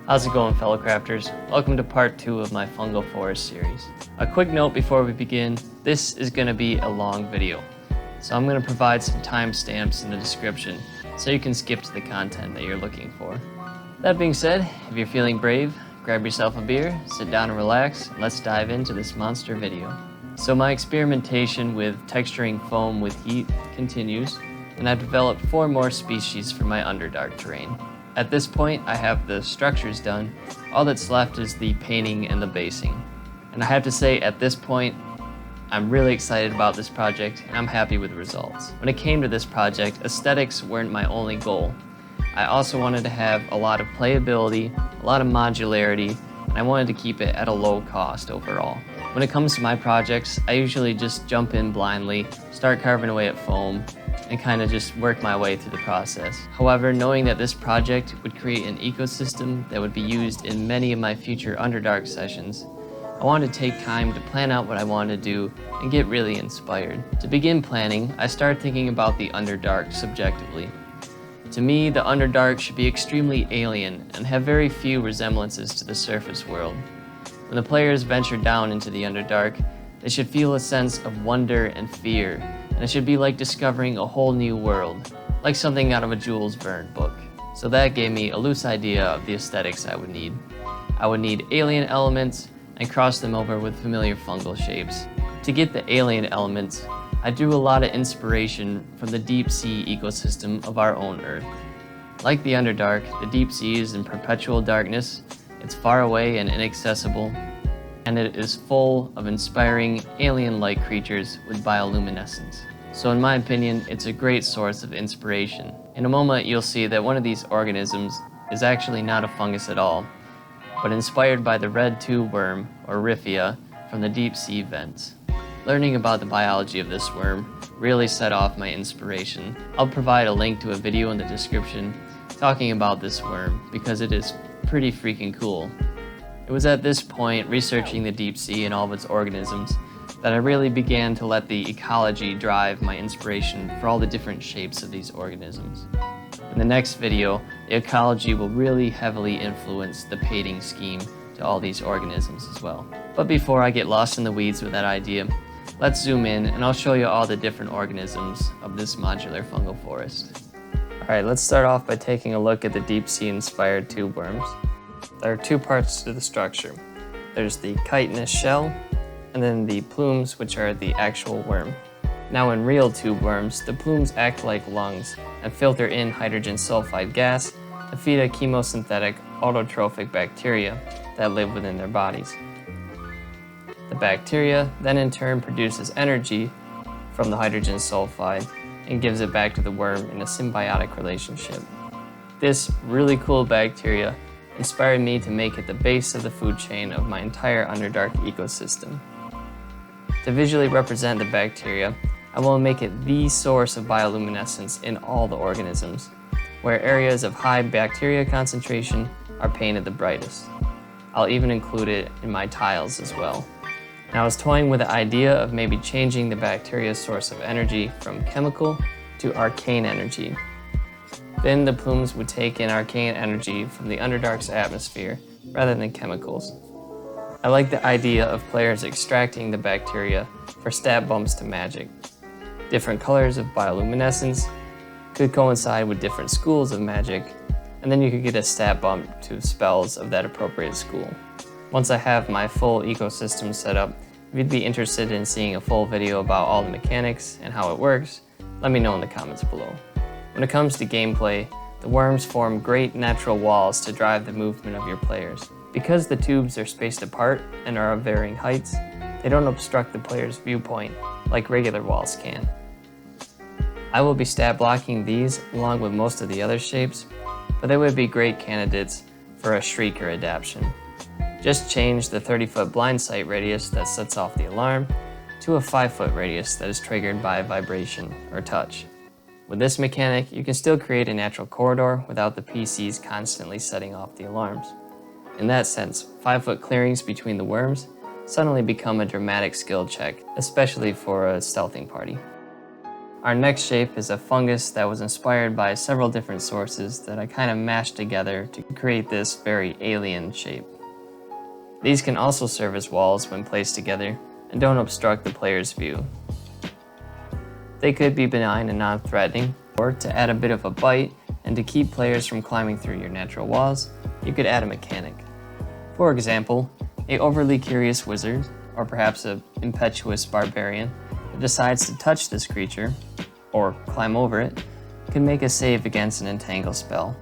How's it going, fellow crafters? Welcome to part 2 of my fungal forest series. A quick note before we begin, this is going to be a long video, so I'm going to provide some timestamps in the description so you can skip to the content that you're looking for. That being said, if you're feeling brave, grab yourself a beer, sit down and relax, and let's dive into this monster video. So my experimentation with texturing foam with heat continues, and I've developed 4 more species for my Underdark terrain. At this point, I have the structures done. All that's left is the painting and the basing. And I have to say, at this point, I'm really excited about this project and I'm happy with the results. When it came to this project, aesthetics weren't my only goal. I also wanted to have a lot of playability, a lot of modularity, and I wanted to keep it at a low cost overall. When it comes to my projects, I usually just jump in blindly, start carving away at foam, and kind of just work my way through the process. However, knowing that this project would create an ecosystem that would be used in many of my future Underdark sessions, I wanted to take time to plan out what I wanted to do and get really inspired. To begin planning, I started thinking about the Underdark subjectively. To me, the Underdark should be extremely alien and have very few resemblances to the surface world. When the players venture down into the Underdark, they should feel a sense of wonder and fear, and it should be like discovering a whole new world, like something out of a Jules Verne book. So that gave me a loose idea of the aesthetics I would need. I would need alien elements and cross them over with familiar fungal shapes. To get the alien elements, I drew a lot of inspiration from the deep sea ecosystem of our own Earth. Like the Underdark, the deep sea is in perpetual darkness, it's far away and inaccessible, and it is full of inspiring alien-like creatures with bioluminescence. So in my opinion, it's a great source of inspiration. In a moment, you'll see that one of these organisms is actually not a fungus at all, but inspired by the red tubeworm, or Riffia, from the deep sea vents. Learning about the biology of this worm really set off my inspiration. I'll provide a link to a video in the description talking about this worm because it is pretty freaking cool. It was at this point, researching the deep sea and all of its organisms, that I really began to let the ecology drive my inspiration for all the different shapes of these organisms. In the next video, the ecology will really heavily influence the painting scheme to all these organisms as well. But before I get lost in the weeds with that idea, let's zoom in and I'll show you all the different organisms of this modular fungal forest. Alright, let's start off by taking a look at the deep sea inspired tubeworms. There are 2 parts to the structure. There's the chitinous shell, and then the plumes, which are the actual worm. Now in real tubeworms, the plumes act like lungs and filter in hydrogen sulfide gas to feed a chemosynthetic autotrophic bacteria that live within their bodies. The bacteria then in turn produces energy from the hydrogen sulfide and gives it back to the worm in a symbiotic relationship. This really cool bacteria inspired me to make it the base of the food chain of my entire Underdark ecosystem. To visually represent the bacteria, I will make it the source of bioluminescence in all the organisms, where areas of high bacteria concentration are painted the brightest. I'll even include it in my tiles as well. Now I was toying with the idea of maybe changing the bacteria's source of energy from chemical to arcane energy. Then the plumes would take in arcane energy from the Underdark's atmosphere rather than chemicals. I like the idea of players extracting the bacteria for stat bumps to magic. Different colors of bioluminescence could coincide with different schools of magic, and then you could get a stat bump to spells of that appropriate school. Once I have my full ecosystem set up, if you'd be interested in seeing a full video about all the mechanics and how it works, let me know in the comments below. When it comes to gameplay, the worms form great natural walls to drive the movement of your players. Because the tubes are spaced apart and are of varying heights, they don't obstruct the player's viewpoint like regular walls can. I will be stat blocking these along with most of the other shapes, but they would be great candidates for a Shrieker adaptation. Just change the 30-foot blind sight radius that sets off the alarm to a 5-foot radius that is triggered by vibration or touch. With this mechanic, you can still create a natural corridor without the PCs constantly setting off the alarms. In that sense, 5-foot clearings between the worms suddenly become a dramatic skill check, especially for a stealthing party. Our next shape is a fungus that was inspired by several different sources that I kind of mashed together to create this very alien shape. These can also serve as walls when placed together and don't obstruct the player's view. They could be benign and non-threatening, or to add a bit of a bite and to keep players from climbing through your natural walls, you could add a mechanic. For example, an overly curious wizard, or perhaps an impetuous barbarian, that decides to touch this creature, or climb over it, can make a save against an entangle spell.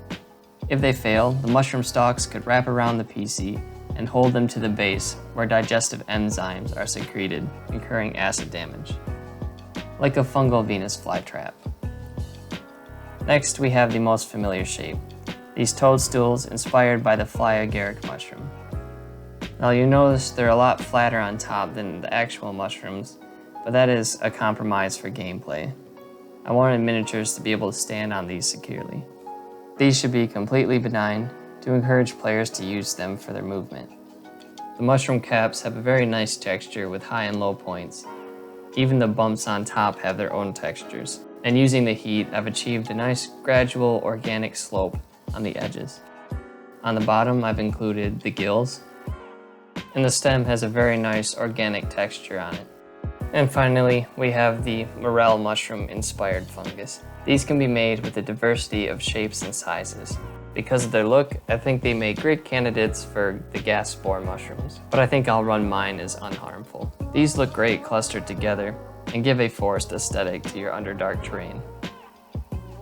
If they fail, the mushroom stalks could wrap around the PC and hold them to the base where digestive enzymes are secreted, incurring acid damage, like a fungal Venus flytrap. Next, we have the most familiar shape, these toadstools inspired by the fly agaric mushroom. Now you notice they're a lot flatter on top than the actual mushrooms, but that is a compromise for gameplay. I wanted miniatures to be able to stand on these securely. These should be completely benign to encourage players to use them for their movement. The mushroom caps have a very nice texture with high and low points. Even the bumps on top have their own textures, and using the heat, I've achieved a nice gradual organic slope on the edges. On the bottom, I've included the gills, and the stem has a very nice organic texture on it. And finally, we have the Morel mushroom inspired fungus. These can be made with a diversity of shapes and sizes. Because of their look, I think they make great candidates for the gas spore mushrooms, but I think I'll run mine as unharmful. These look great clustered together and give a forest aesthetic to your Underdark terrain.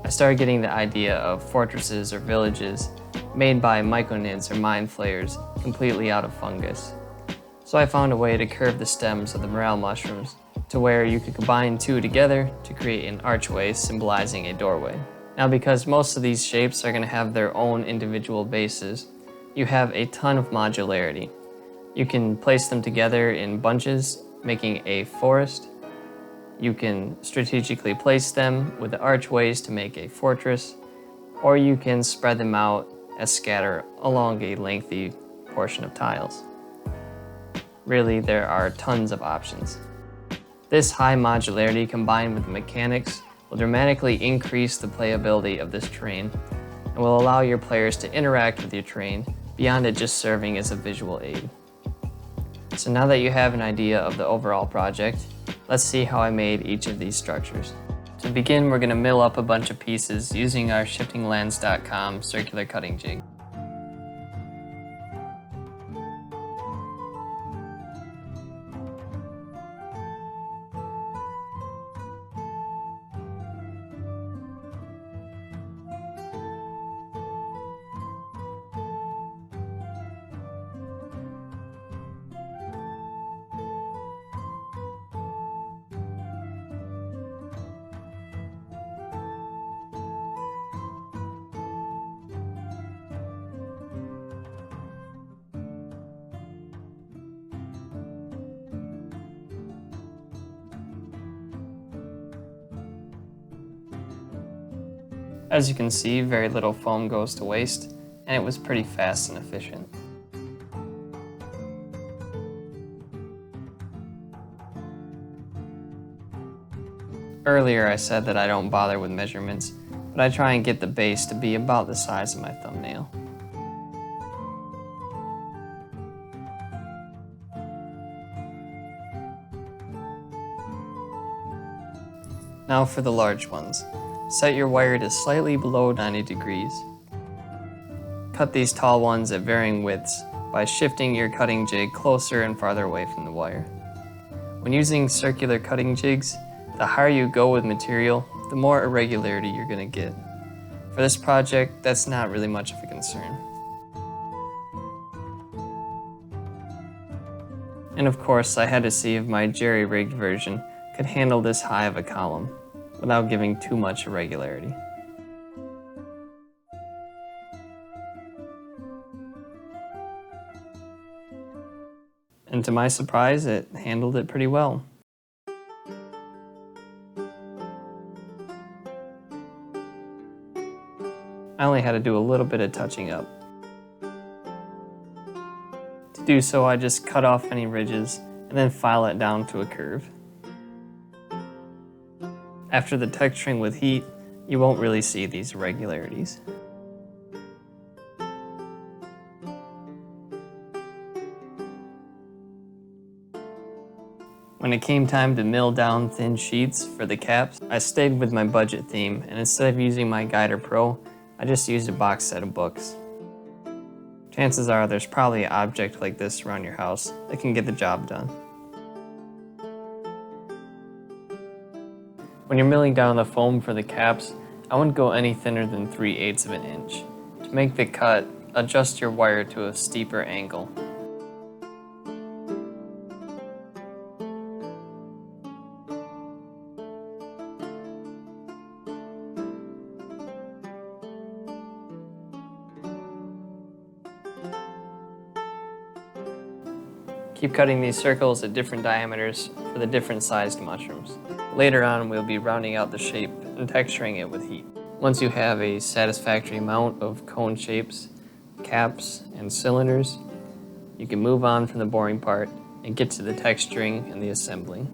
I started getting the idea of fortresses or villages made by myconids or mind flayers completely out of fungus. So I found a way to curve the stems of the morel mushrooms to where you could combine two together to create an archway symbolizing a doorway. Now, because most of these shapes are going to have their own individual bases, you have a ton of modularity. You can place them together in bunches, making a forest. You can strategically place them with the archways to make a fortress, or you can spread them out as scatter along a lengthy portion of tiles. Really, there are tons of options. This high modularity combined with the mechanics will dramatically increase the playability of this terrain and will allow your players to interact with your terrain beyond it just serving as a visual aid. So now that you have an idea of the overall project, let's see how I made each of these structures. To begin, we're going to mill up a bunch of pieces using our shiftinglens.com circular cutting jig. As you can see, very little foam goes to waste, and it was pretty fast and efficient. Earlier I said that I don't bother with measurements, but I try and get the base to be about the size of my thumbnail. Now for the large ones. Set your wire to slightly below 90 degrees. Cut these tall ones at varying widths by shifting your cutting jig closer and farther away from the wire. When using circular cutting jigs, the higher you go with material, the more irregularity you're going to get. For this project, that's not really much of a concern. And of course, I had to see if my jerry-rigged version could handle this high of a column without giving too much irregularity. And to my surprise, it handled it pretty well. I only had to do a little bit of touching up. To do so, I just cut off any ridges and then file it down to a curve. After the texturing with heat, you won't really see these irregularities. When it came time to mill down thin sheets for the caps, I stayed with my budget theme, and instead of using my Guider Pro, I just used a box set of books. Chances are there's probably an object like this around your house that can get the job done. When you're milling down the foam for the caps, I wouldn't go any thinner than 3/8 of an inch. To make the cut, adjust your wire to a steeper angle. Keep cutting these circles at different diameters for the different sized mushrooms. Later on, we'll be rounding out the shape and texturing it with heat. Once you have a satisfactory amount of cone shapes, caps, and cylinders, you can move on from the boring part and get to the texturing and the assembling.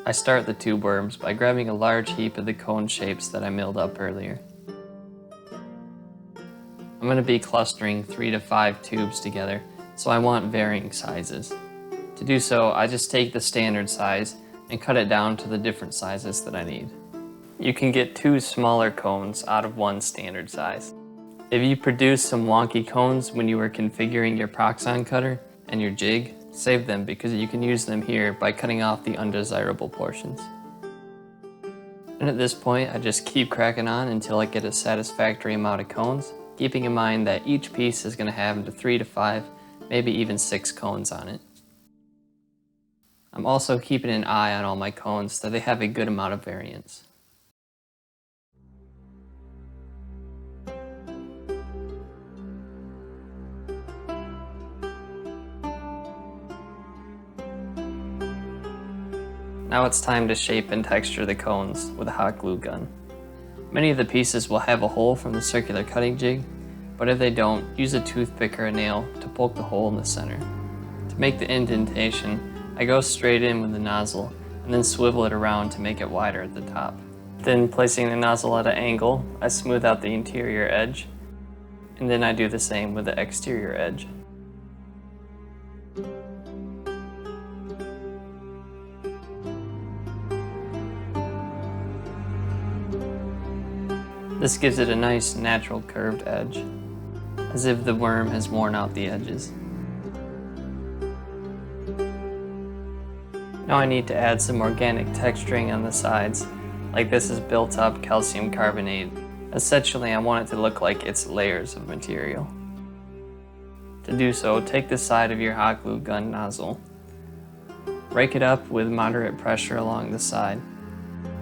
I start the tubeworms by grabbing a large heap of the cone shapes that I milled up earlier. I'm going to be clustering 3 to 5 tubes together, so I want varying sizes. To do so, I just take the standard size and cut it down to the different sizes that I need. You can get 2 smaller cones out of 1 standard size. If you produce some wonky cones when you were configuring your Proxxon cutter and your jig, save them because you can use them here by cutting off the undesirable portions. And at this point, I just keep cracking on until I get a satisfactory amount of cones, keeping in mind that each piece is going to have 3 to 5, maybe even 6 cones on it. I'm also keeping an eye on all my cones so they have a good amount of variance. Now it's time to shape and texture the cones with a hot glue gun. Many of the pieces will have a hole from the circular cutting jig, but if they don't, use a toothpick or a nail to poke the hole in the center. To make the indentation, I go straight in with the nozzle and then swivel it around to make it wider at the top. Then, placing the nozzle at an angle, I smooth out the interior edge, and then I do the same with the exterior edge. This gives it a nice, natural curved edge, as if the worm has worn out the edges. Now I need to add some organic texturing on the sides, like this is built up calcium carbonate. Essentially, I want it to look like it's layers of material. To do so, take the side of your hot glue gun nozzle, rake it up with moderate pressure along the side.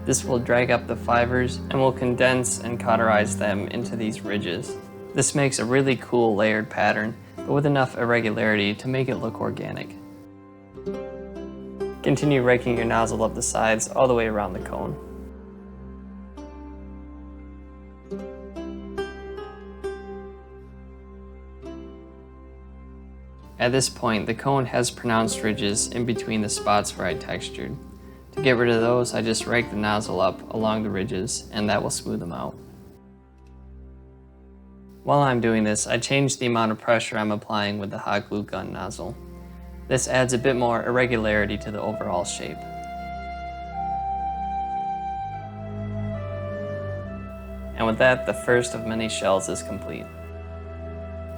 This will drag up the fibers and will condense and cauterize them into these ridges. This makes a really cool layered pattern, but with enough irregularity to make it look organic. Continue raking your nozzle up the sides all the way around the cone. At this point, the cone has pronounced ridges in between the spots where I textured. To get rid of those, I just rake the nozzle up along the ridges, and that will smooth them out. While I'm doing this, I change the amount of pressure I'm applying with the hot glue gun nozzle. This adds a bit more irregularity to the overall shape. And with that, the first of many shells is complete.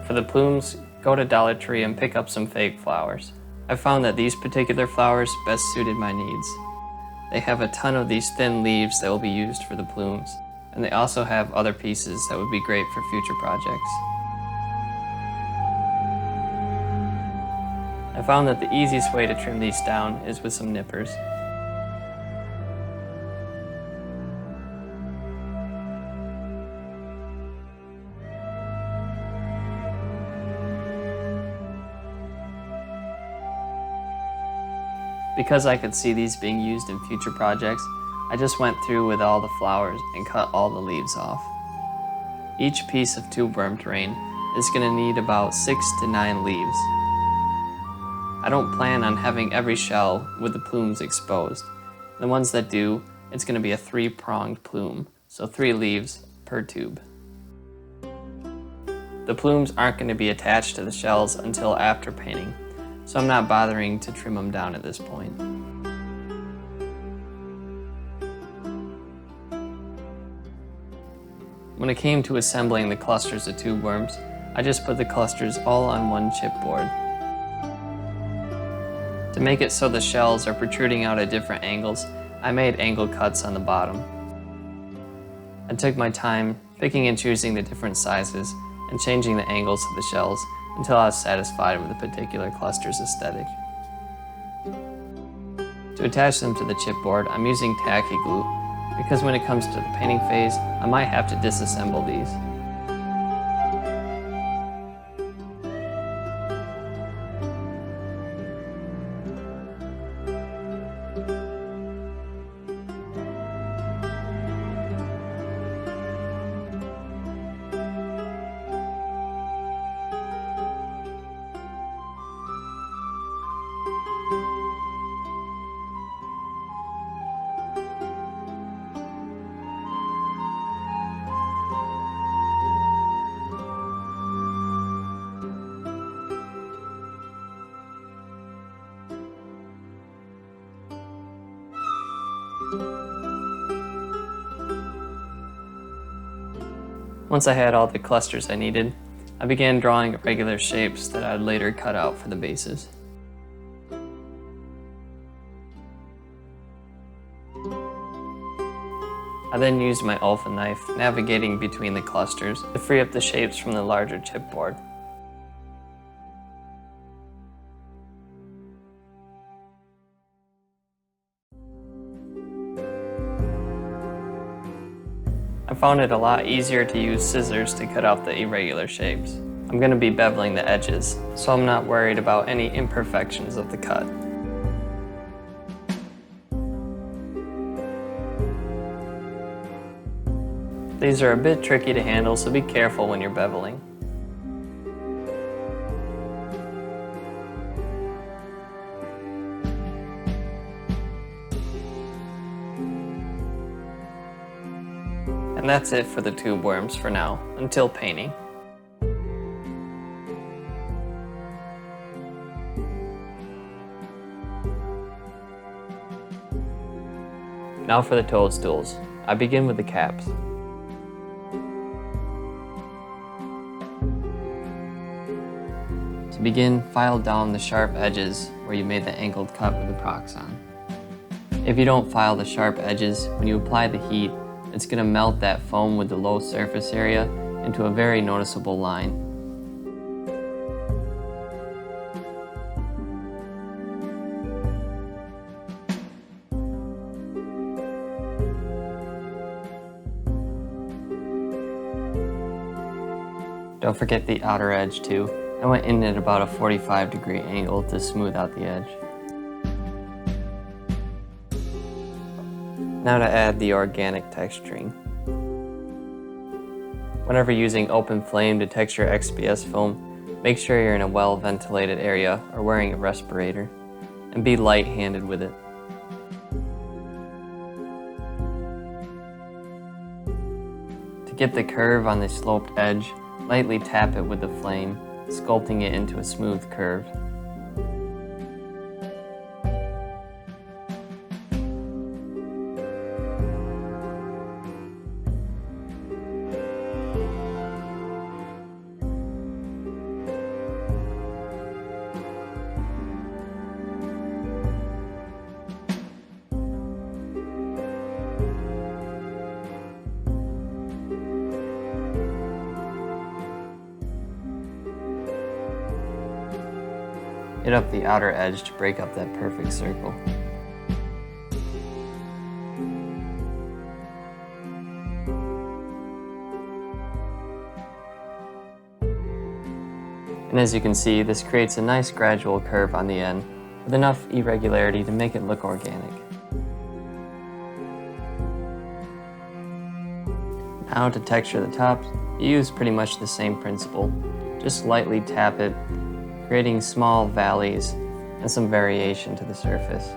For the plumes, go to Dollar Tree and pick up some fake flowers. I found that these particular flowers best suited my needs. They have a ton of these thin leaves that will be used for the plumes, and they also have other pieces that would be great for future projects. I found that the easiest way to trim these down is with some nippers. Because I could see these being used in future projects, I just went through with all the flowers and cut all the leaves off. Each piece of tubeworm terrain is going to need about 6 to 9 leaves. I don't plan on having every shell with the plumes exposed. The ones that do, it's going to be a 3-pronged plume, so 3 leaves per tube. The plumes aren't going to be attached to the shells until after painting, so I'm not bothering to trim them down at this point. When it came to assembling the clusters of tube worms, I just put the clusters all on one chipboard. To make it so the shells are protruding out at different angles, I made angle cuts on the bottom. I took my time picking and choosing the different sizes and changing the angles of the shells until I was satisfied with the particular cluster's aesthetic. To attach them to the chipboard, I'm using tacky glue because when it comes to the painting phase, I might have to disassemble these. Once I had all the clusters I needed, I began drawing irregular shapes that I'd later cut out for the bases. I then used my alpha knife, navigating between the clusters to free up the shapes from the larger chipboard. I found it a lot easier to use scissors to cut out the irregular shapes. I'm going to be beveling the edges, so I'm not worried about any imperfections of the cut. These are a bit tricky to handle, so be careful when you're beveling. And that's it for the tube worms for now, until painting. Now for the toadstools. I begin with the caps. To begin, file down the sharp edges where you made the angled cut with the Proxon. If you don't file the sharp edges, when you apply the heat, it's going to melt that foam with the low surface area into a very noticeable line. Don't forget the outer edge too. I went in at about a 45-degree angle to smooth out the edge. Now to add the organic texturing. Whenever using open flame to texture XPS foam, make sure you're in a well-ventilated area or wearing a respirator, and be light-handed with it. To get the curve on the sloped edge, lightly tap it with the flame, sculpting it into a smooth curve. Hit up the outer edge to break up that perfect circle. And as you can see, this creates a nice gradual curve on the end with enough irregularity to make it look organic. Now to texture the tops, you use pretty much the same principle. Just lightly tap it, creating small valleys and some variation to the surface.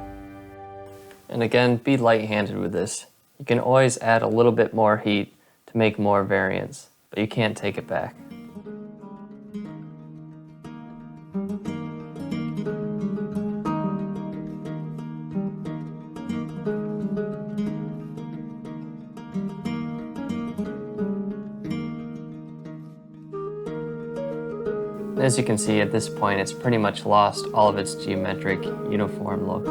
And again, be light-handed with this. You can always add a little bit more heat to make more variance, but you can't take it back. As you can see, at this point it's pretty much lost all of its geometric, uniform look.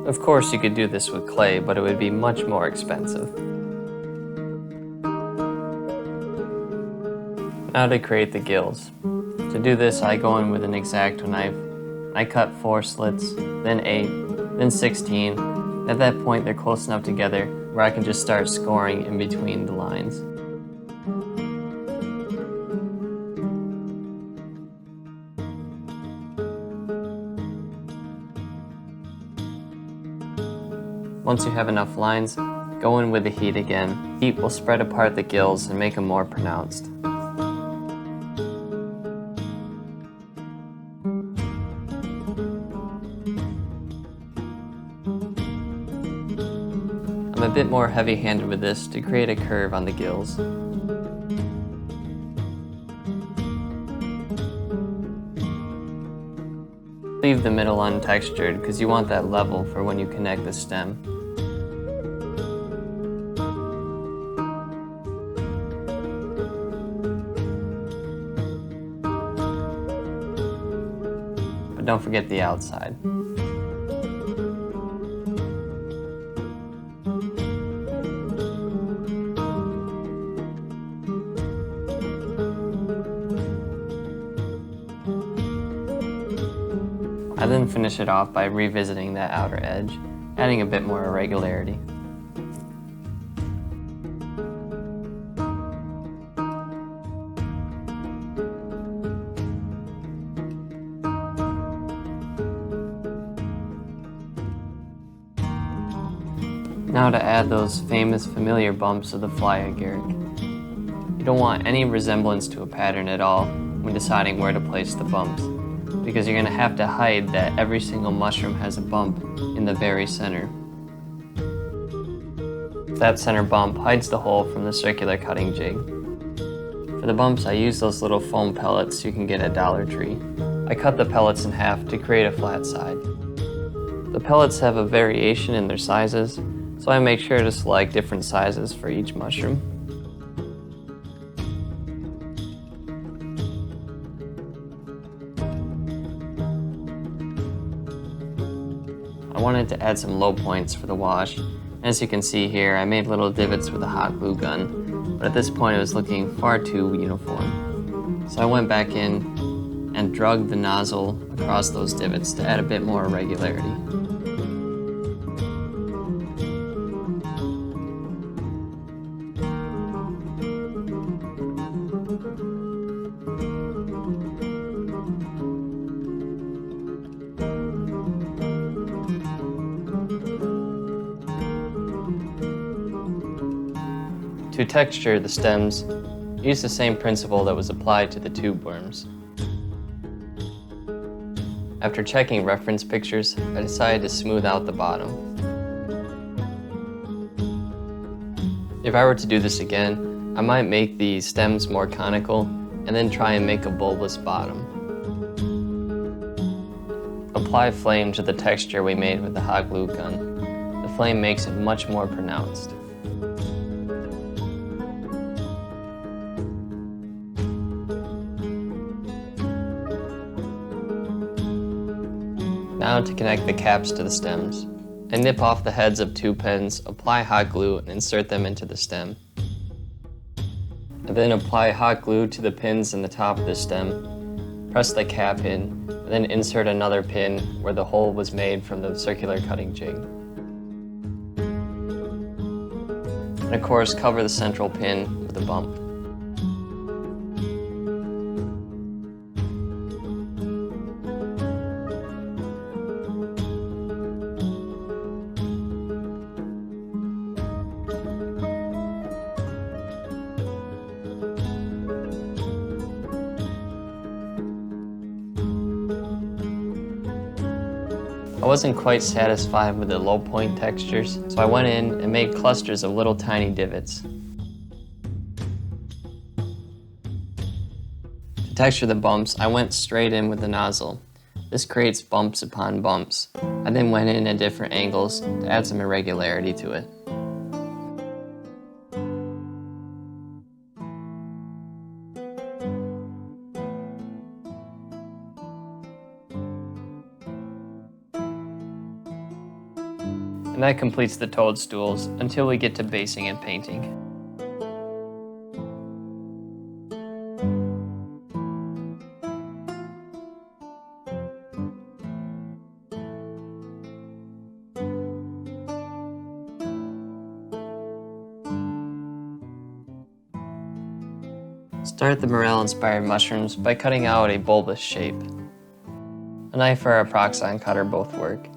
Of course you could do this with clay, but it would be much more expensive. Now to create the gills. To do this, I go in with an X-Acto knife. I cut 4 slits, then 8, then 16. At that point they're close enough together where I can just start scoring in between the lines. Once you have enough lines, go in with the heat again. Heat will spread apart the gills and make them more pronounced. I'm a bit more heavy-handed with this to create a curve on the gills. Leave the middle untextured because you want that level for when you connect the stem. But don't forget the outside. I then finish it off by revisiting that outer edge, adding a bit more irregularity. Now to add those famous familiar bumps of the fly agaric. You don't want any resemblance to a pattern at all when deciding where to place the bumps, because you're going to have to hide that every single mushroom has a bump in the very center. That center bump hides the hole from the circular cutting jig. For the bumps, I use those little foam pellets you can get at Dollar Tree. I cut the pellets in half to create a flat side. The pellets have a variation in their sizes, so I make sure to select different sizes for each mushroom. I wanted to add some low points for the wash. As you can see here, I made little divots with a hot glue gun, but at this point it was looking far too uniform. So I went back in and drugged the nozzle across those divots to add a bit more irregularity. To texture the stems, use the same principle that was applied to the tubeworms. After checking reference pictures, I decided to smooth out the bottom. If I were to do this again, I might make the stems more conical and then try and make a bulbous bottom. Apply flame to the texture we made with the hot glue gun. The flame makes it much more pronounced. Now to connect the caps to the stems. I nip off the heads of 2 pins, apply hot glue, and insert them into the stem. I then apply hot glue to the pins in the top of the stem, press the cap in, and then insert another pin where the hole was made from the circular cutting jig. And of course, cover the central pin with a bump. I wasn't quite satisfied with the low point textures, so I went in and made clusters of little tiny divots. To texture the bumps, I went straight in with the nozzle. This creates bumps upon bumps. I then went in at different angles to add some irregularity to it. And that completes the toadstools until we get to basing and painting. Start the Morel-inspired mushrooms by cutting out a bulbous shape. A knife or a proxine cutter both work.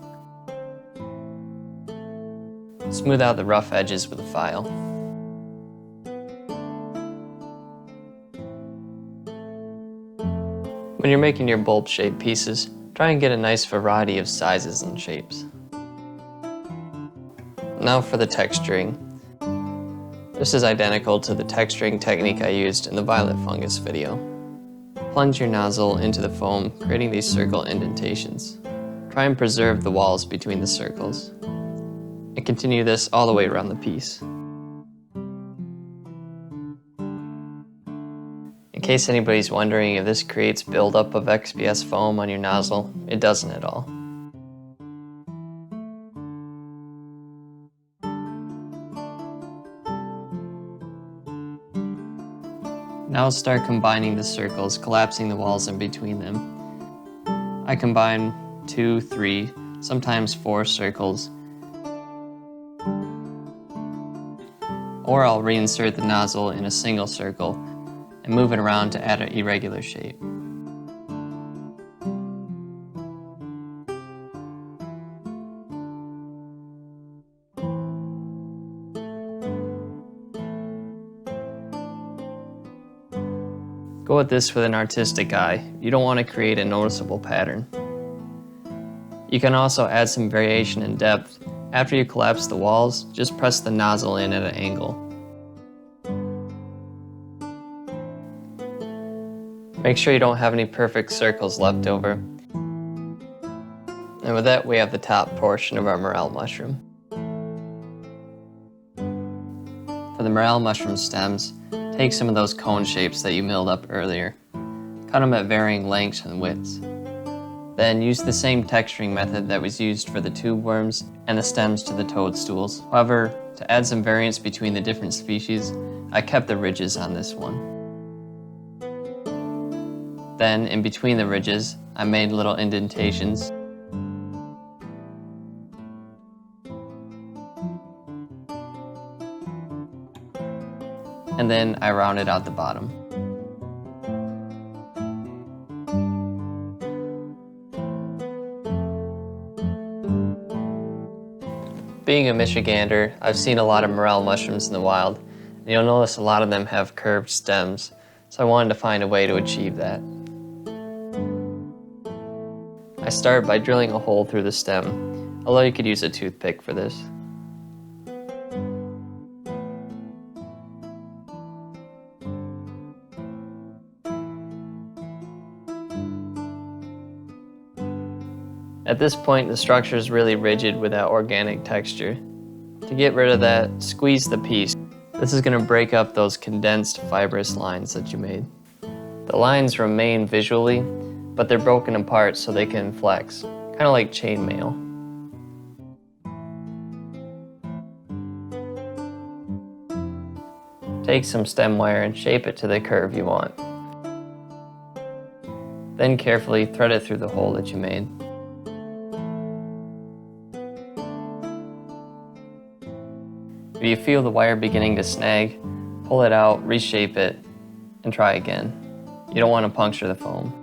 Smooth out the rough edges with a file. When you're making your bulb-shaped pieces, try and get a nice variety of sizes and shapes. Now for the texturing. This is identical to the texturing technique I used in the violet fungus video. Plunge your nozzle into the foam, creating these circle indentations. Try and preserve the walls between the circles. And continue this all the way around the piece. In case anybody's wondering if this creates buildup of XPS foam on your nozzle, it doesn't at all. Now start combining the circles, collapsing the walls in between them. I combine 2, 3, sometimes 4 circles, or I'll reinsert the nozzle in a single circle and move it around to add an irregular shape. Go at this with an artistic eye. You don't want to create a noticeable pattern. You can also add some variation in depth. After you collapse the walls, just press the nozzle in at an angle. Make sure you don't have any perfect circles left over. And with that, we have the top portion of our morel mushroom. For the morel mushroom stems, take some of those cone shapes that you milled up earlier. Cut them at varying lengths and widths. Then use the same texturing method that was used for the tubeworms and the stems to the toadstools. However, to add some variance between the different species, I kept the ridges on this one. Then, in between the ridges, I made little indentations. And then I rounded out the bottom. Being a Michigander, I've seen a lot of morel mushrooms in the wild, and you'll notice a lot of them have curved stems, so I wanted to find a way to achieve that. I start by drilling a hole through the stem, although you could use a toothpick for this. At this point, the structure is really rigid with that organic texture. To get rid of that, squeeze the piece. This is going to break up those condensed fibrous lines that you made. The lines remain visually, but they're broken apart so they can flex, kind of like chainmail. Take some stem wire and shape it to the curve you want. Then carefully thread it through the hole that you made. If you feel the wire beginning to snag, pull it out, reshape it, and try again. You don't want to puncture the foam.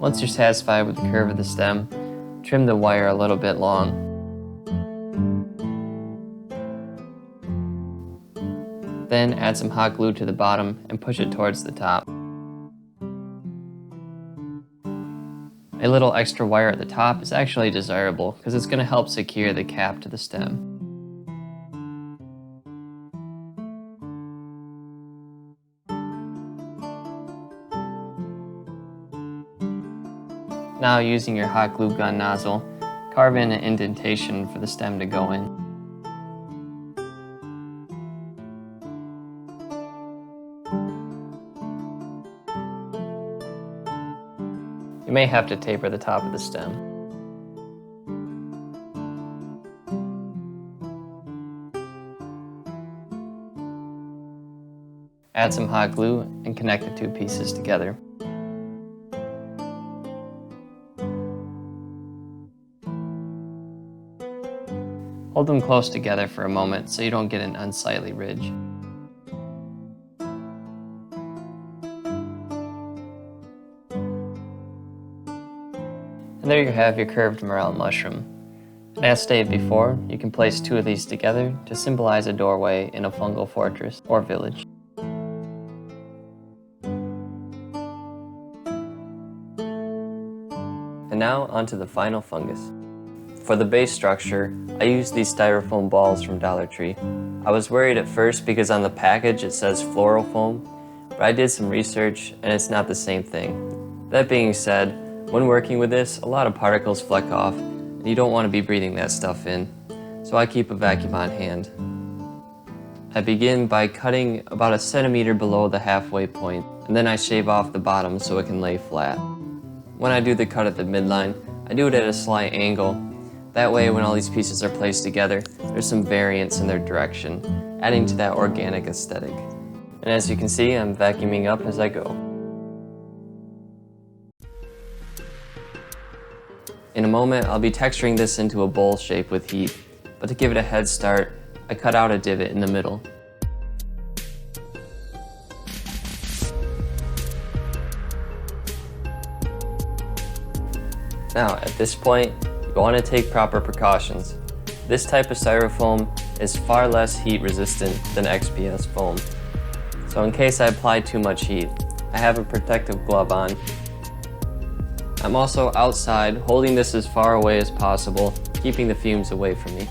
Once you're satisfied with the curve of the stem, trim the wire a little bit long. Then add some hot glue to the bottom and push it towards the top. A little extra wire at the top is actually desirable because it's going to help secure the cap to the stem. Now, using your hot glue gun nozzle, carve in an indentation for the stem to go in. You may have to taper the top of the stem. Add some hot glue and connect the two pieces together. Hold them close together for a moment so you don't get an unsightly ridge. And there you have your curved morel mushroom. And as stated before, you can place two of these together to symbolize a doorway in a fungal fortress or village. And now onto the final fungus. For the base structure, I used these styrofoam balls from Dollar Tree. I was worried at first because on the package it says floral foam, but I did some research and it's not the same thing. That being said, when working with this, a lot of particles fleck off and you don't want to be breathing that stuff in, so I keep a vacuum on hand. I begin by cutting about 1 centimeter below the halfway point, and then I shave off the bottom so it can lay flat. When I do the cut at the midline, I do it at a slight angle. That way, when all these pieces are placed together, there's some variance in their direction, adding to that organic aesthetic. And as you can see, I'm vacuuming up as I go. In a moment, I'll be texturing this into a bowl shape with heat, but to give it a head start, I cut out a divot in the middle. Now, at this point, you want to take proper precautions. This type of styrofoam is far less heat resistant than XPS foam. So in case I apply too much heat, I have a protective glove on. I'm also outside, holding this as far away as possible, keeping the fumes away from me.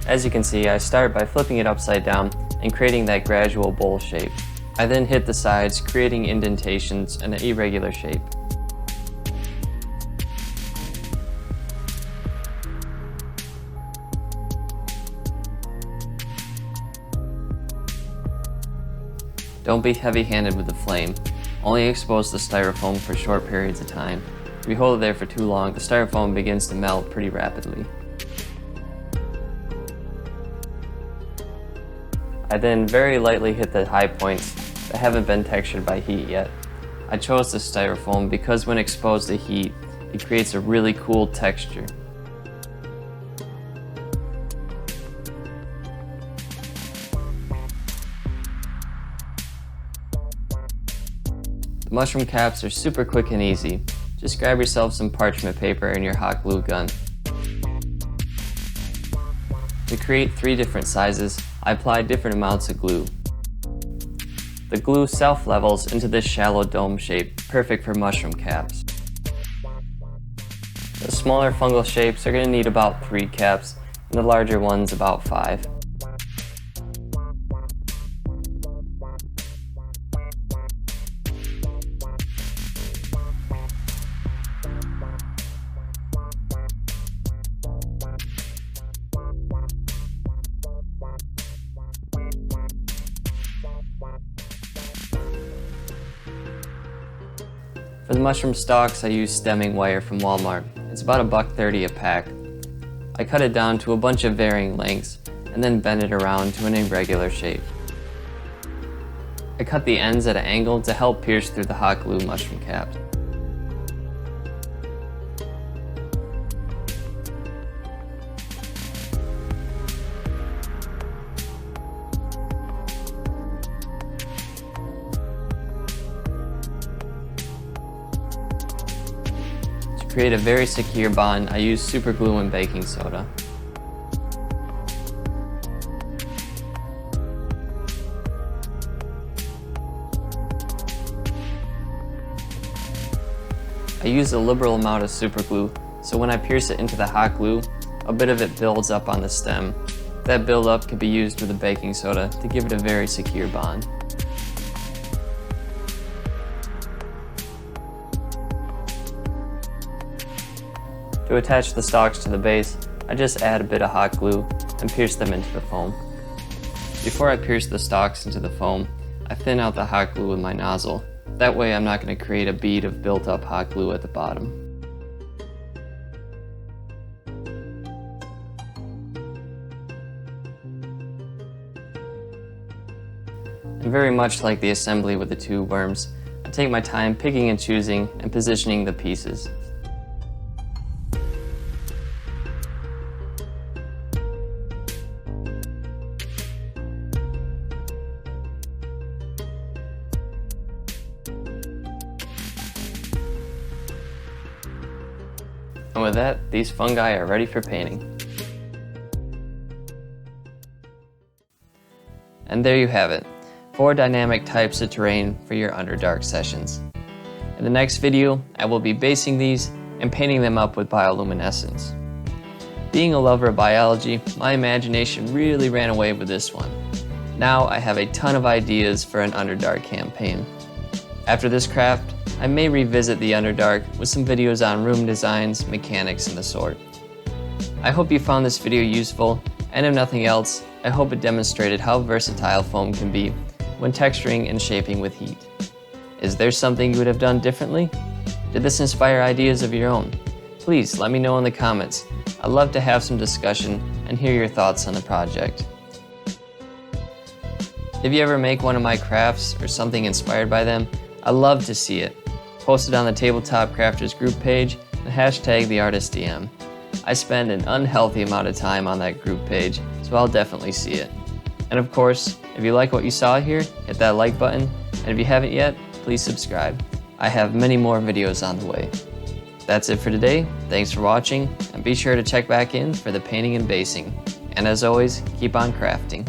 As you can see, I start by flipping it upside down and creating that gradual bowl shape. I then hit the sides, creating indentations and an irregular shape. Don't be heavy-handed with the flame. Only expose the styrofoam for short periods of time. If you hold it there for too long, the styrofoam begins to melt pretty rapidly. I then very lightly hit the high points that haven't been textured by heat yet. I chose the styrofoam because when exposed to heat, it creates a really cool texture. Mushroom caps are super quick and easy. Just grab yourself some parchment paper and your hot glue gun. To create 3 different sizes, I applied different amounts of glue. The glue self-levels into this shallow dome shape, perfect for mushroom caps. The smaller fungal shapes are going to need about 3 caps, and the larger ones about 5. For the mushroom stalks, I use stemming wire from Walmart. It's about $1.30 a pack. I cut it down to a bunch of varying lengths and then bend it around to an irregular shape. I cut the ends at an angle to help pierce through the hot glue mushroom caps. To create a very secure bond, I use super glue and baking soda. I use a liberal amount of super glue, so when I pierce it into the hot glue, a bit of it builds up on the stem. That buildup can be used with a baking soda to give it a very secure bond. To attach the stalks to the base, I just add a bit of hot glue and pierce them into the foam. Before I pierce the stalks into the foam, I thin out the hot glue with my nozzle. That way I'm not going to create a bead of built up hot glue at the bottom. And very much like the assembly with the tube worms, I take my time picking and choosing and positioning the pieces. And with that, these fungi are ready for painting. And there you have it, 4 dynamic types of terrain for your Underdark sessions. In the next video, I will be basing these and painting them up with bioluminescence. Being a lover of biology, my imagination really ran away with this one. Now I have a ton of ideas for an Underdark campaign. After this craft, I may revisit the Underdark with some videos on room designs, mechanics, and the sort. I hope you found this video useful, and if nothing else, I hope it demonstrated how versatile foam can be when texturing and shaping with heat. Is there something you would have done differently? Did this inspire ideas of your own? Please let me know in the comments. I'd love to have some discussion and hear your thoughts on the project. If you ever make one of my crafts or something inspired by them, I'd love to see it. Post it on the Tabletop Crafters group page and hashtag theartistDM. I spend an unhealthy amount of time on that group page, so I'll definitely see it. And of course, if you like what you saw here, hit that like button, and if you haven't yet, please subscribe. I have many more videos on the way. That's it for today. Thanks for watching, and be sure to check back in for the painting and basing. And as always, keep on crafting.